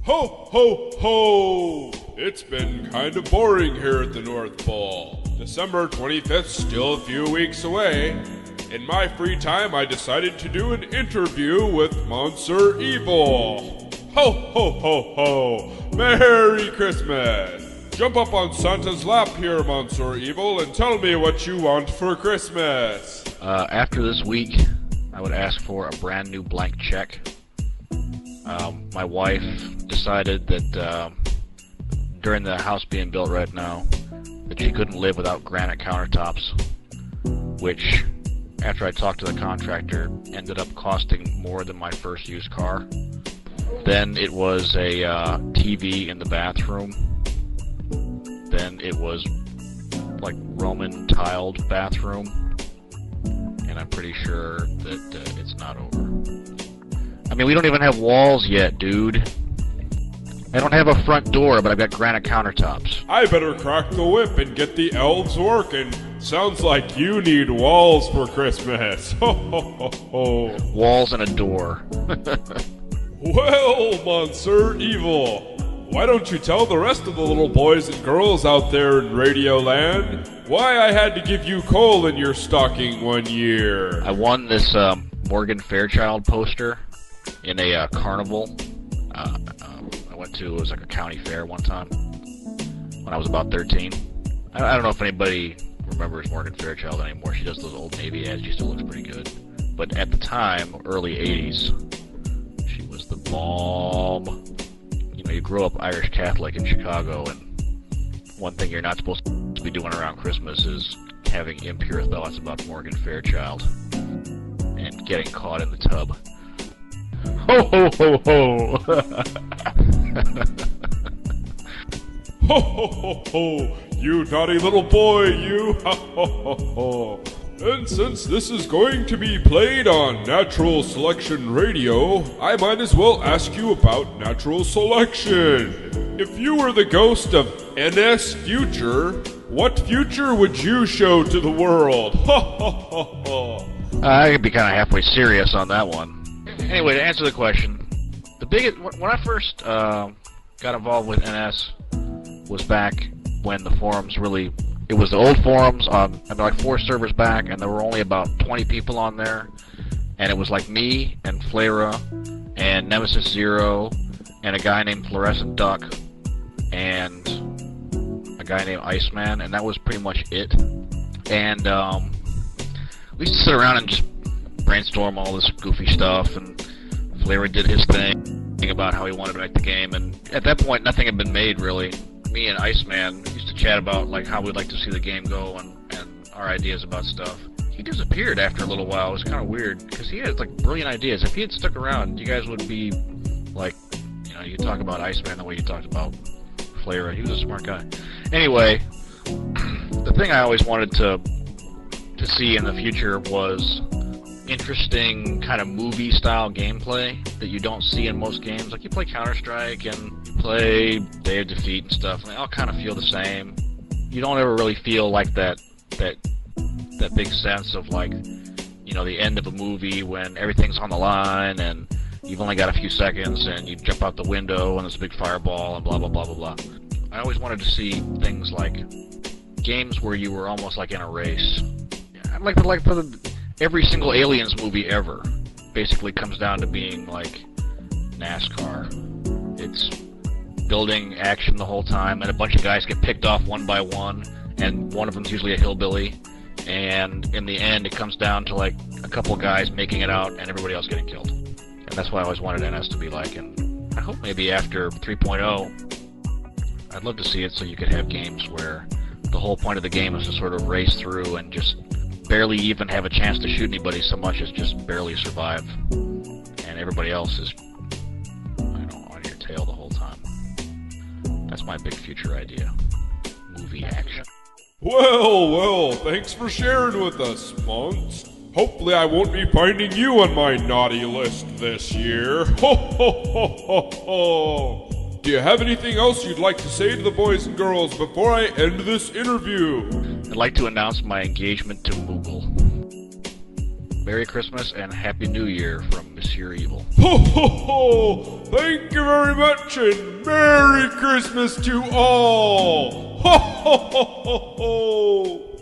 Ho, ho, ho! It's been kind of boring here at the North Pole. December 25th still a few weeks away. In my free time, I decided to do an interview with MonsE Evil. Ho, ho, ho, ho! Merry Christmas! Jump up on Santa's lap here, MonsE Evil, and tell me what you want for Christmas. After this week, I would ask for a brand new blank check. My wife decided that during the house being built right now, that she couldn't live without granite countertops, which, after I talked to the contractor, ended up costing more than my first used car. Then it was a TV in the bathroom. Then it was like Roman tiled bathroom, and I'm pretty sure that it's not over. I mean, we don't even have walls yet, dude. I don't have a front door, but I've got granite countertops. I better crack the whip and get the elves working. Sounds like you need walls for Christmas. Ho, ho, ho, ho. Walls and a door. Well, MonsE Evil, why don't you tell the rest of the little boys and girls out there in Radio Land why I had to give you coal in your stocking one year? I won this Morgan Fairchild poster in a carnival. I went to, it was like a county fair one time when I was about 13. I don't know if anybody remembers Morgan Fairchild anymore. She does those old Navy ads. She still looks pretty good. But at the time, early 80s, she was the bomb. You know, you grow up Irish Catholic in Chicago, and one thing you're not supposed to be doing around Christmas is having impure thoughts about Morgan Fairchild and getting caught in the tub. Ho, ho, ho, ho! Ho, ho, ho, ho! You naughty little boy, you! Ha, ho, ho, ho! And since this is going to be played on Natural Selection Radio, I might as well ask you about natural selection. If you were the ghost of NS Future, what future would you show to the world? Ha, ha, ha, ha! I could be kind of halfway serious on that one. Anyway, to answer the question, the biggest when I first got involved with NS was back when the forums really, it was the old forums on, I mean, like 4 servers back, and there were only about 20 people on there, and it was like me and Flera and Nemesis Zero and a guy named Fluorescent Duck and a guy named Iceman, and that was pretty much it. And we used to sit around and just brainstorm all this goofy stuff, and Flera did his thing about how he wanted to make the game, and at that point nothing had been made really. Me and Iceman used to chat about like how we'd like to see the game go and our ideas about stuff. He disappeared after a little while. It was kind of weird because he had like brilliant ideas. If he had stuck around, you guys would be like, you know, you talk about Iceman the way you talked about Flera. He was a smart guy. Anyway, the thing I always wanted to see in the future was interesting kind of movie-style gameplay that you don't see in most games. Like, you play Counter-Strike and you play Day of Defeat and stuff, and they all kind of feel the same. You don't ever really feel like that big sense of, like, you know, the end of a movie when everything's on the line and you've only got a few seconds and you jump out the window and there's a big fireball and blah, blah, blah, blah, blah. I always wanted to see things like games where you were almost like in a race. I'd like the every single Aliens movie ever basically comes down to being like NASCAR. It's building action the whole time, and a bunch of guys get picked off one by one, and one of them's usually a hillbilly, and in the end it comes down to like a couple guys making it out and everybody else getting killed. And that's what I always wanted NS to be like, and I hope maybe after 3.0 I'd love to see it so you could have games where the whole point of the game is to sort of race through and just barely even have a chance to shoot anybody so much as just barely survive, and everybody else is, you know, on your tail the whole time. That's my big future idea. Movie action. Well, thanks for sharing with us, Mons. Hopefully I won't be finding you on my naughty list this year. Ho, ho, ho, ho, ho. Do you have anything else you'd like to say to the boys and girls before I end this interview? I'd like to announce my engagement to Moogle. Merry Christmas and Happy New Year from darkness, your evil. Ho ho ho! Thank you very much, and Merry Christmas to all! Ho ho ho ho ho!